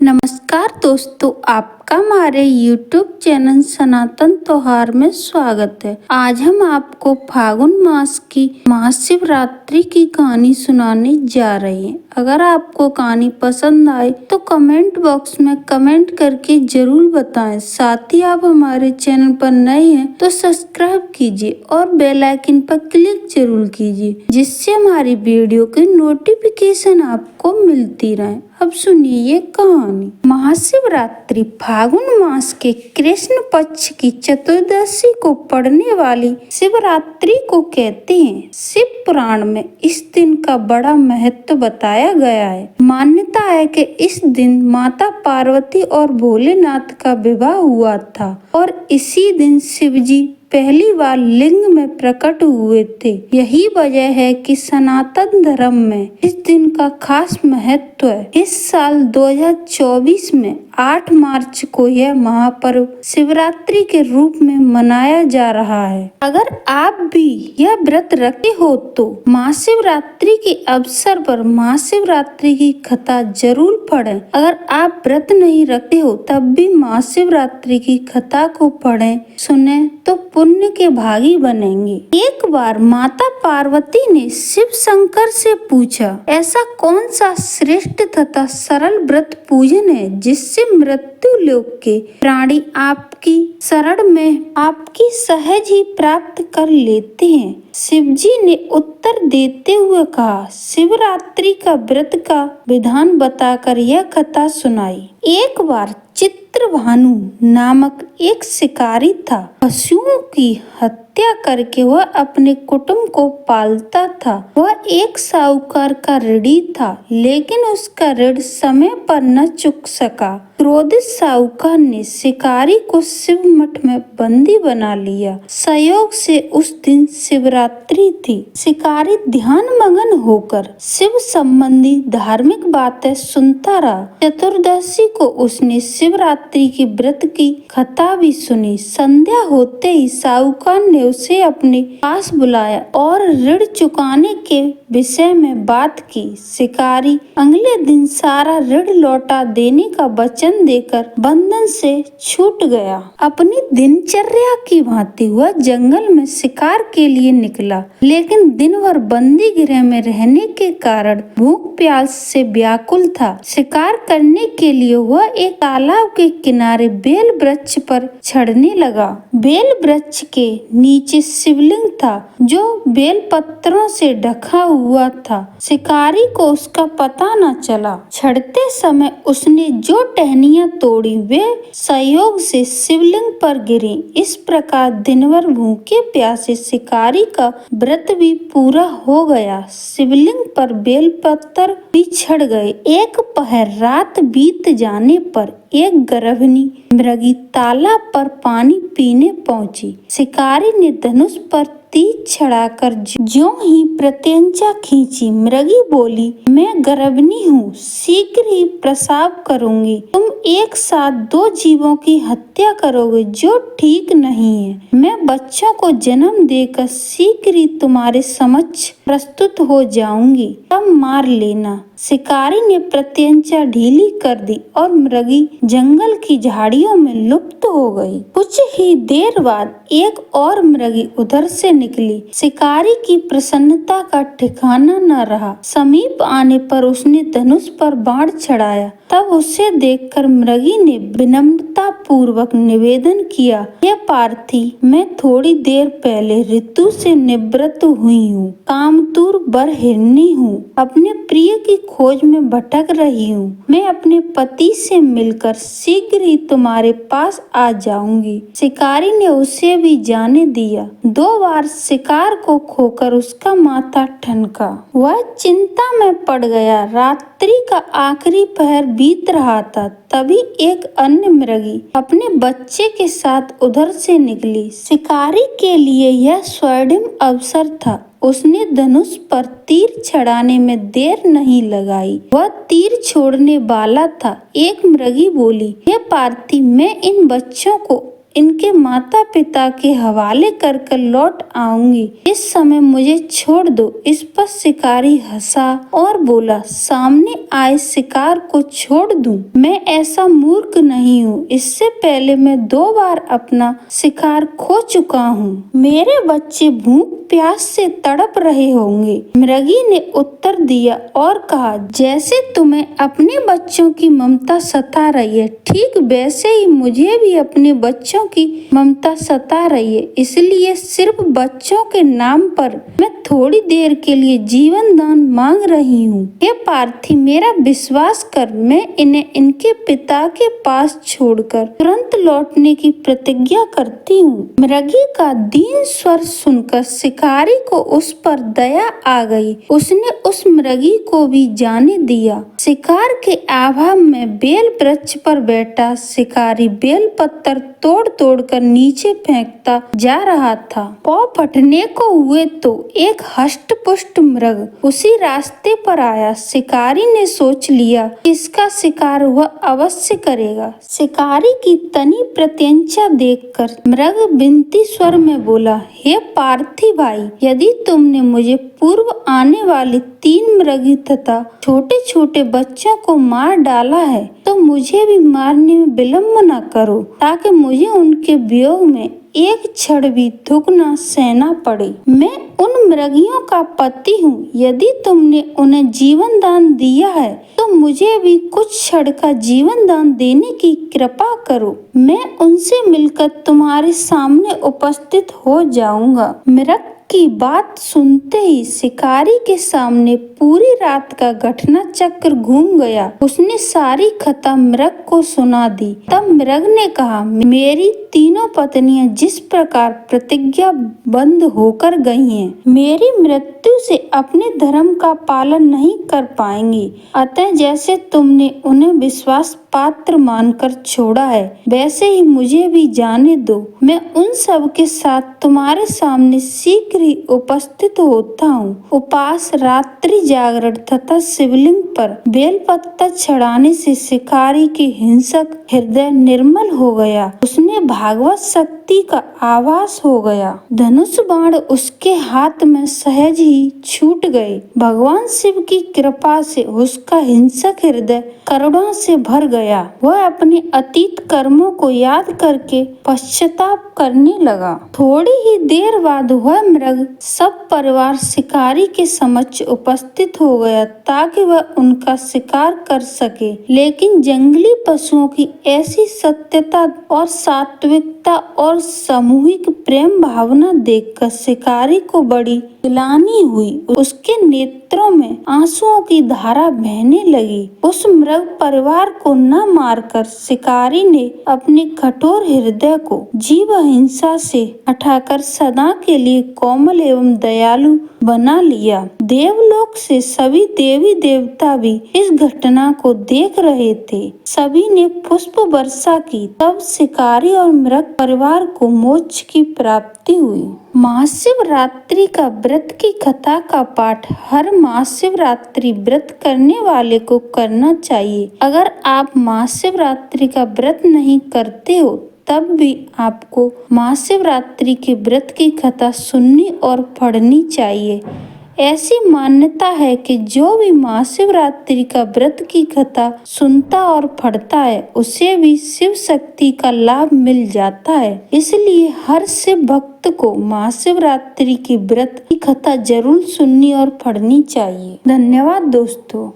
नमस्कार दोस्तों, आपका हमारे YouTube चैनल सनातन त्योहार में स्वागत है। आज हम आपको फागुन मास की महाशिवरात्रि की कहानी सुनाने जा रहे हैं। अगर आपको कहानी पसंद आए तो कमेंट बॉक्स में कमेंट करके जरूर बताएं। साथ ही आप हमारे चैनल पर नए हैं तो सब्सक्राइब कीजिए और बेल आइकन पर क्लिक जरूर कीजिए, जिससे हमारी वीडियो की नोटिफिकेशन आपको मिलती रहे। अब सुनिए ये कहानी। महाशिवरात्रि फागुन मास के कृष्ण पक्ष की चतुर्दशी को पड़ने वाली शिवरात्रि को कहते हैं। शिव पुराण में इस दिन का बड़ा महत्व बताया गया है। मान्यता है कि इस दिन माता पार्वती और भोलेनाथ का विवाह हुआ था और इसी दिन शिवजी पहली बार लिंग में प्रकट हुए थे। यही वजह है कि सनातन धर्म में इस दिन का खास महत्व है। इस साल 2024 में 8 मार्च को यह महापर्व शिवरात्रि के रूप में मनाया जा रहा है। अगर आप भी यह व्रत रखते हो तो महाशिवरात्रि के अवसर पर महाशिवरात्रि की कथा जरूर पढ़ें। अगर आप व्रत नहीं रखते हो तब भी महाशिवरात्रि की कथा को पढ़ें, सुने तो पुण्य के भागी बनेंगे। एक बार माता पार्वती ने शिव शंकर से पूछा, ऐसा कौन सा श्रेष्ठ तथा सरल व्रत पूजन है जिससे मृत्यु लोक के प्राणी आपकी शरण में आपकी सहज ही प्राप्त कर लेते हैं। शिवजी ने उत्तर देते हुए कहा, शिवरात्रि का व्रत का विधान बताकर यह कथा सुनाई। एक बार चित्रभानु नामक एक शिकारी था। पशुओं की हत्या करके वह अपने कुटुंब को पालता था। वह एक साहूकार का ऋणी था, लेकिन उसका ऋण समय पर न चुक सका। क्रोधित साहूकार ने शिकारी को शिव मठ में बंदी बना लिया। संयोग से उस दिन शिवरात्रि थी। शिकारी ध्यान मगन होकर शिव संबंधी धार्मिक बातें सुनता रहा। चतुर्दशी को उसने शिवरात्रि की व्रत की कथा भी सुनी। संध्या होते ही साहूकार ने उसे अपने पास बुलाया और ऋण चुकाने के विषय में बात की। शिकारी अगले दिन सारा ऋण लौटा देने का वचन देकर बंधन से छूट गया। अपनी दिनचर्या की भांति वह जंगल में शिकार के लिए निकला, लेकिन दिन भर बंदी गृह में रहने के कारण भूख प्यास से व्याकुल था। शिकार करने के लिए वह एक तालाब के किनारे बेल वृक्ष पर चढ़ने लगा। बेल वृक्ष के नीचे शिवलिंग था जो बेल पत्रों से ढका हुआ था। शिकारी को उसका पता न चला। चढ़ते समय उसने जो टहनियां तोड़ी वे संयोग से शिवलिंग पर गिरी। इस प्रकार दिन भर भूखे प्यासे शिकारी का व्रत भी पूरा हो गया। शिवलिंग पर बेल पत्थर भी चढ़ गए। एक पहर रात बीत जाने पर एक गर्भिणी मृगी तालाब पर पानी पीने पहुंची। शिकारी ने धनुष पर तीर चढ़ाकर ज्यों ही प्रत्यंचा खींची। मृगी बोली, मैं गर्भिणी हूँ, शीघ्र ही प्रसव करूंगी। तुम एक साथ 2 जीवों की हत्या करोगे जो ठीक नहीं है। मैं बच्चों को जन्म देकर शीघ्र ही तुम्हारे समक्ष प्रस्तुत हो जाऊंगी, तब मार लेना। शिकारी ने प्रत्यंचा ढीली कर दी और मृगी जंगल की झाड़ियों में लुप्त हो गई। कुछ ही देर बाद एक और मृगी उधर से निकली। शिकारी की प्रसन्नता का ठिकाना न रहा। समीप आने पर उसने धनुष पर बाण चढ़ाया। तब उसे देखकर मृगी ने विनम्रता पूर्वक निवेदन किया, हे पार्थी, मैं थोड़ी देर पहले ऋतु से निवृत्त हुई हूँ। कामतुर वर हिरणी हूँ। अपने प्रिय की खोज में भटक रही हूँ। मैं अपने पति से मिलकर शीघ्र ही तुम्हारे पास आ जाऊंगी। शिकारी ने उसे भी जाने दिया। 2 बार शिकार को खोकर उसका माथा ठनका। वह चिंता में पड़ गया। रात्रि का आखिरी पहर बीत रहा था। तभी एक अन्य मृगी अपने बच्चे के साथ उधर से निकली। शिकारी के लिए यह स्वर्णिम अवसर था। उसने धनुष पर तीर चढ़ाने में देर नहीं लगाई। वह तीर छोड़ने वाला था। एक मृगी बोली, हे पार्थी, मैं इन बच्चों को इनके माता पिता के हवाले कर कर लौट आऊंगी। इस समय मुझे छोड़ दो। इस पर शिकारी हंसा और बोला, सामने आए शिकार को छोड़ दूं? मैं ऐसा मूर्ख नहीं हूँ। इससे पहले मैं 2 बार अपना शिकार खो चुका हूँ। मेरे बच्चे भूख प्यास से तड़प रहे होंगे। मृगी ने उत्तर दिया और कहा, जैसे तुम्हें अपने बच्चों की ममता सता रही है, ठीक वैसे ही मुझे भी अपने बच्चों की ममता सता रही है। इसलिए सिर्फ बच्चों के नाम पर मैं थोड़ी देर के लिए जीवन दान मांग रही हूँ। हे पार्थी, मेरा विश्वास कर, मैं इन्हें इनके पिता के पास छोड़कर तुरंत लौटने की प्रतिज्ञा करती हूँ। मृगी का दीन स्वर सुनकर शिकारी को उस पर दया आ गई। उसने उस मृगी को भी जाने दिया। शिकार के अभाव में बेल वृक्ष पर बैठा शिकारी बेल पत्थर तोड़ तोड़ कर नीचे फेंकता जा रहा था। पाँव फटने को हुए तो एक हष्ट पुष्ट मृग उसी रास्ते पर आया। शिकारी ने सोच लिया कि इसका शिकार वह अवश्य करेगा। शिकारी की तनी प्रत्यंचा देखकर मृग विनती स्वर में बोला, हे पार्थी भाई, यदि तुमने मुझे पूर्व आने वाली 3 मृगी तथा छोटे छोटे बच्चों को मार डाला है तो मुझे भी मारने में विलम्ब न करो, ताकि मुझे उनके वियोग में एक क्षण भी दुख न सहना पड़े। मैं उन मृगियों का पति हूँ। यदि तुमने उन्हें जीवन दान दिया है तो मुझे भी कुछ क्षण का जीवन दान देने की कृपा करो। मैं उनसे मिलकर तुम्हारे सामने उपस्थित हो जाऊंगा। मृग की बात सुनते ही शिकारी के सामने पूरी रात का घटना चक्र घूम गया। उसने सारी कथा मृग को सुना दी। तब मृग ने कहा, मेरी तीनों पत्नियां जिस प्रकार प्रतिज्ञाबद्ध होकर गई हैं, मेरी मृत्यु से अपने धर्म का पालन नहीं कर पाएंगी। अतः जैसे तुमने उन्हें विश्वास पात्र मानकर छोड़ा है, वैसे ही मुझे भी जाने दो। मैं उन सब के साथ तुम्हारे सामने शीघ्र ही उपस्थित होता हूँ। उपास, रात्रि जागरण तथा शिवलिंग पर बेलपत्ता चढ़ाने से शिकारी के हिंसक हृदय निर्मल हो गया। उसने भागवत शक्ति का आभास हो गया। धनुष बाण उसके हाथ में सहज ही छूट गए। भगवान शिव की कृपा से उसका हिंसक हृदय करुणा से भर गया। वह अपने अतीत कर्मों को याद करके पश्चाताप करने लगा। थोड़ी ही देर बाद वह मृग सब परिवार शिकारी के समक्ष उपस्थित हो गया ताकि वह उनका शिकार कर सके। लेकिन जंगली पशुओं की ऐसी सत्यता और सात्विकता और सामूहिक प्रेम भावना देखकर शिकारी को बड़ी ग्लानि हुई। उसके नेत्रों में आंसुओं की धारा बहने लगी। उस मृग परिवार को न मारकर शिकारी ने अपने कठोर हृदय को जीव हिंसा से हटाकर सदा के लिए कोमल एवं दयालु बना लिया। देवलोक से सभी देवी देवता भी इस घटना को देख रहे थे। सभी ने पुष्प वर्षा की। तब शिकारी और मृग परिवार को मोक्ष की प्राप्ति हुई। महाशिवरात्रि का व्रत की कथा का पाठ हर महाशिवरात्रि व्रत करने वाले को करना चाहिए। अगर आप महाशिवरात्रि का व्रत नहीं करते हो तब भी आपको महाशिवरात्रि के व्रत की कथा सुननी और पढ़नी चाहिए। ऐसी मान्यता है कि जो भी महाशिवरात्रि का व्रत की कथा सुनता और पढ़ता है उसे भी शिव शक्ति का लाभ मिल जाता है। इसलिए हर शिव भक्त को महाशिवरात्रि की व्रत की कथा जरूर सुननी और पढ़नी चाहिए। धन्यवाद दोस्तों।